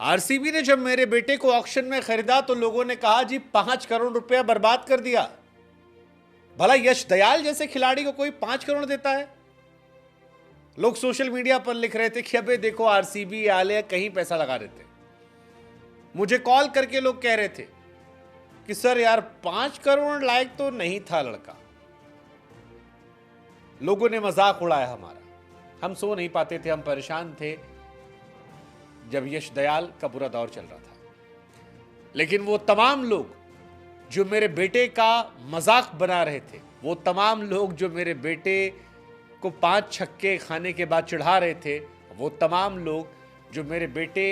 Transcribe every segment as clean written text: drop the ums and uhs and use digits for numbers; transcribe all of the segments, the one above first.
RCB ने जब मेरे बेटे को ऑक्शन में खरीदा तो लोगों ने कहा जी 5 करोड़ रुपया बर्बाद कर दिया। भला यश दयाल जैसे खिलाड़ी को कोई 5 करोड़ देता है? लोग सोशल मीडिया पर लिख रहे थे कि अबे देखो आरसीबी आले कहीं पैसा लगा रहे थे। मुझे कॉल करके लोग कह रहे थे कि सर यार 5 करोड़ लायक तो नहीं था लड़का। लोगों ने मजाक उड़ाया हमारा, हम सो नहीं पाते थे, हम परेशान थे जब यश दयाल का बुरा दौर चल रहा था। लेकिन वो तमाम लोग जो मेरे बेटे का मजाक बना रहे थे, वो तमाम लोग जो मेरे बेटे को 5 छक्के खाने के बाद चिढ़ा रहे थे, वो तमाम लोग जो मेरे बेटे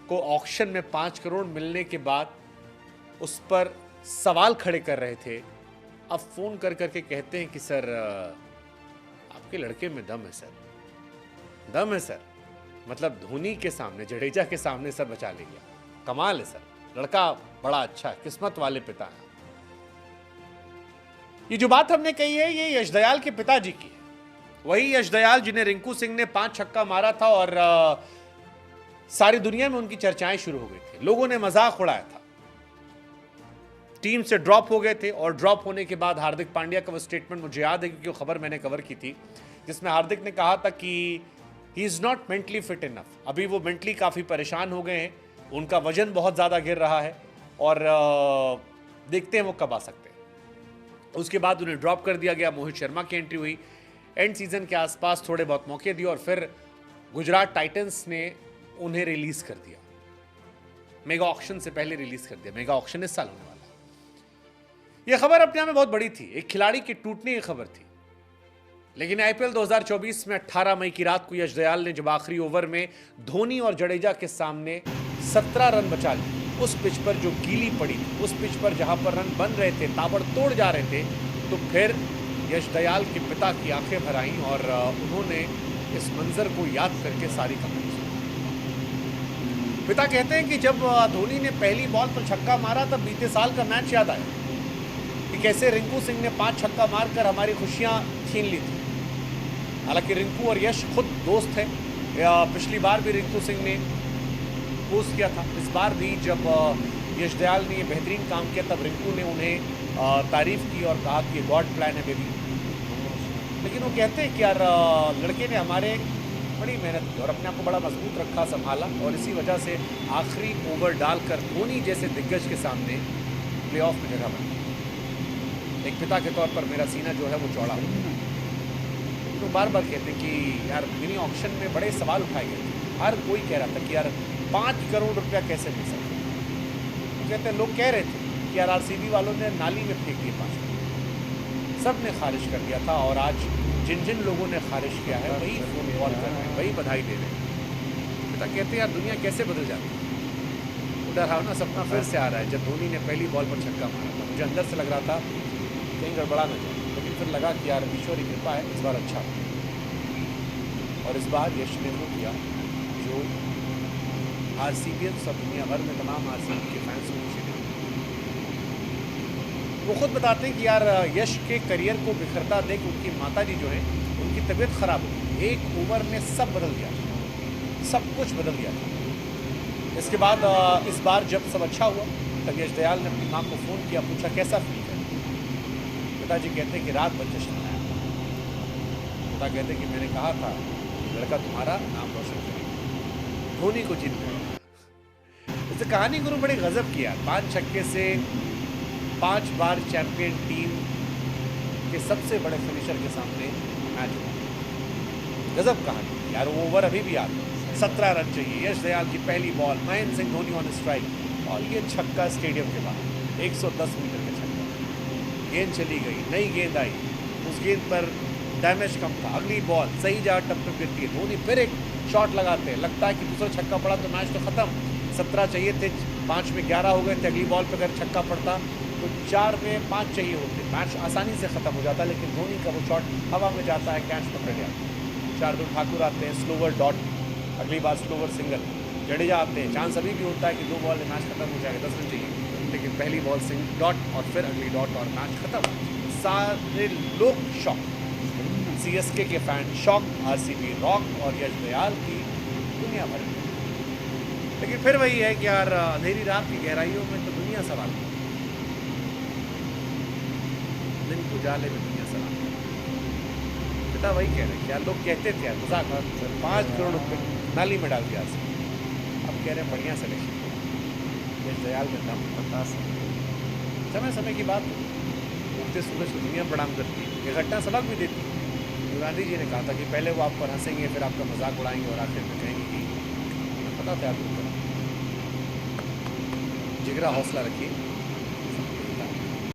को ऑक्शन में 5 करोड़ मिलने के बाद उस पर सवाल खड़े कर रहे थे, अब फोन कर करके कहते हैं कि सर आपके लड़के में दम है सर, दम है सर। मतलब धोनी के सामने, जडेजा के सामने सर बचा ले गया। कमाल है सर, लड़का बड़ा अच्छा है, किस्मत वाले पिता हैं। ये जो बात हमने कही है ये यश दयाल के पिताजी की है। वही यश दयाल जिन्हें रिंकू सिंह ने 5 छक्का मारा था और सारी दुनिया में उनकी चर्चाएं शुरू हो गई थी। लोगों ने मजाक उड़ाया था, टीम से ड्रॉप हो गए थे और ड्रॉप होने के बाद हार्दिक पांड्या का वो स्टेटमेंट मुझे याद है क्योंकि वो खबर मैंने कवर की थी, जिसमें हार्दिक ने कहा था कि he is not mentally fit enough. अभी वो मेंटली काफी परेशान हो गए हैं, उनका वजन बहुत ज्यादा गिर रहा है और देखते हैं वो कब आ सकते हैं। उसके बाद उन्हें ड्रॉप कर दिया गया। मोहित शर्मा की एंट्री हुई, एंड सीजन के आसपास थोड़े बहुत मौके दिए और फिर गुजरात टाइटंस ने उन्हें रिलीज कर दिया। मेगा ऑक्शन से पहले रिलीज कर दिया। मेगा ऑक्शन इस साल होने वाला है। यह खबर अपने आप में बहुत बड़ी थी, एक खिलाड़ी के टूटने की खबर थी। लेकिन आईपीएल 2024 में 18 मई की रात को यश दयाल ने जब आखिरी ओवर में धोनी और जडेजा के सामने 17 रन बचा लिए, उस पिच पर जो गीली पड़ी थी, उस पिच पर जहां पर रन बन रहे थे, ताबड़तोड़ जा रहे थे, तो फिर यश दयाल के पिता की आंखें भर आईं और उन्होंने इस मंजर को याद करके सारी कहानी सुनाई। पिता कहते हैं कि जब धोनी ने पहली बॉल पर छक्का मारा तब बीते साल का मैच याद आया कि कैसे रिंकू सिंह ने 5 छक्का मारकर हमारी खुशियां छीन ली थी। हालांकि रिंकू और यश खुद दोस्त हैं। पिछली बार भी रिंकू सिंह ने पोस्ट किया था, इस बार भी जब यश दयाल ने ये बेहतरीन काम किया तब रिंकू ने उन्हें तारीफ की और कहा कि ये गॉड प्लान है बेबी। लेकिन वो कहते हैं कि यार लड़के ने हमारे बड़ी मेहनत की और अपने आप को बड़ा मजबूत रखा, संभाला और इसी वजह से आखिरी ओवर डालकर धोनी जैसे दिग्गज के सामने प्लेऑफ में जगह बनी। एक पिता के तौर पर मेरा सीना जो है वो चौड़ा हो। तो बार बार कहते हैं कि यार मिनी ऑक्शन में बड़े सवाल उठाए गए थे। हर कोई कह रहा था कि यार 5 करोड़ रुपया कैसे मिल सकता है। कहते हैं लोग कह रहे थे कि यार आरसीबी वालों ने नाली में फेंक दिए 5 करोड़। सब ने खारिज कर दिया था और आज जिन जिन लोगों ने खारिज किया है वही फोन कॉल कर रहे हैं, वही बधाई दे रहे हैं। पिता कहते हैं यार दुनिया कैसे बदल जाती है। वो डरावना सपना फिर से आ रहा है। जब धोनी ने पहली बॉल पर छक्का मारा था मुझे अंदर से लग रहा था कहीं गड़बड़ा न जाए, लेकिन फिर लगा कि यार ईश्वर की कृपा है, इस बार अच्छा और इस बार यश ने वो किया जो आरसीबी सब दुनिया भर में तमाम आरसीबी के फैंस को खुशी देती है। वो खुद बताते हैं कि यार यश के करियर को बिखरता देख उनकी माताजी जो है उनकी तबीयत खराब हो गई। एक ओवर में सब बदल गया, सब कुछ बदल गया था। इसके बाद इस बार जब सब अच्छा हुआ तब यश दयाल ने अपनी माँ को फ़ोन किया, पूछा कैसा फील है। पिताजी कहते हैं कि रात भर जश्न मनाया। पिता कहते हैं कि मैंने कहा था लड़का तुम्हारा नाम रोशन करेगा, धोनी को जीत गया। इस कहानी गुरु बड़े गजब किया। 5 छक्के से 5 बार चैंपियन टीम के सबसे बड़े फिनिशर के सामने मैच हुआ। गजब कहानी यार। वो ओवर अभी भी याद है। 17 रन चाहिए, यश दयाल की पहली ball, Mahendra Singh Dhoni on strike और ये छक्का स्टेडियम के बाहर 110 मीटर का छक्का। गेंद चली गई, नई गेंद आई, उस गेंद पर डैमेज कम था, अगली बॉल सही जगह टप्पे गिरती है, धोनी फिर एक शॉट लगाते हैं, लगता है कि दूसरा छक्का पड़ा तो मैच तो खत्म। 17 चाहिए थे, 5 में 11 हो गए थे। अगली बॉल पर अगर छक्का पड़ता तो 4 में 5 चाहिए होते, मैच आसानी से खत्म हो जाता। लेकिन धोनी का वो शॉट हवा में जाता है, कैच पकड़ जाता है। शार्दुल ठाकुर आते हैं, स्लोवर डॉट, अगली बार स्लोवर सिंगल। जडेजा आते हैं, चांस अभी भी होता है कि 2 बॉल में मैच खत्म हो जाएगा, 10 रन चाहिए, लेकिन पहली बॉल सिंगल डॉट और फिर अगली डॉट और मैच खत्म। सारे लोग शॉक, सीएसके के फैन शॉक, आरसीबी रॉक और यश दयाल की दुनिया भर में लेकिन फिर वही है कि यार अंधेरी रात की गहराइयों में तो दुनिया सवाल है, दिन के उजाले में दुनिया सवाल है। पिता वही कह रहे हैं कि यार लोग कहते थे यार मजाक 5 करोड़ रुपये नाली में डाल दिया, अब कह रहे हैं बढ़िया सिलेक्शन यश दयाल में दम बता समय समय की बात उगते सूरज को दुनिया प्रणाम करती है। ये घटना सबक भी देती है। गांधी जी ने कहा था कि पहले वो आप पर हंसेंगे, फिर आपका मजाक उड़ाएंगे और आखिर में कहेंगे कि पता था आप, जिगरा हौसला रखिए।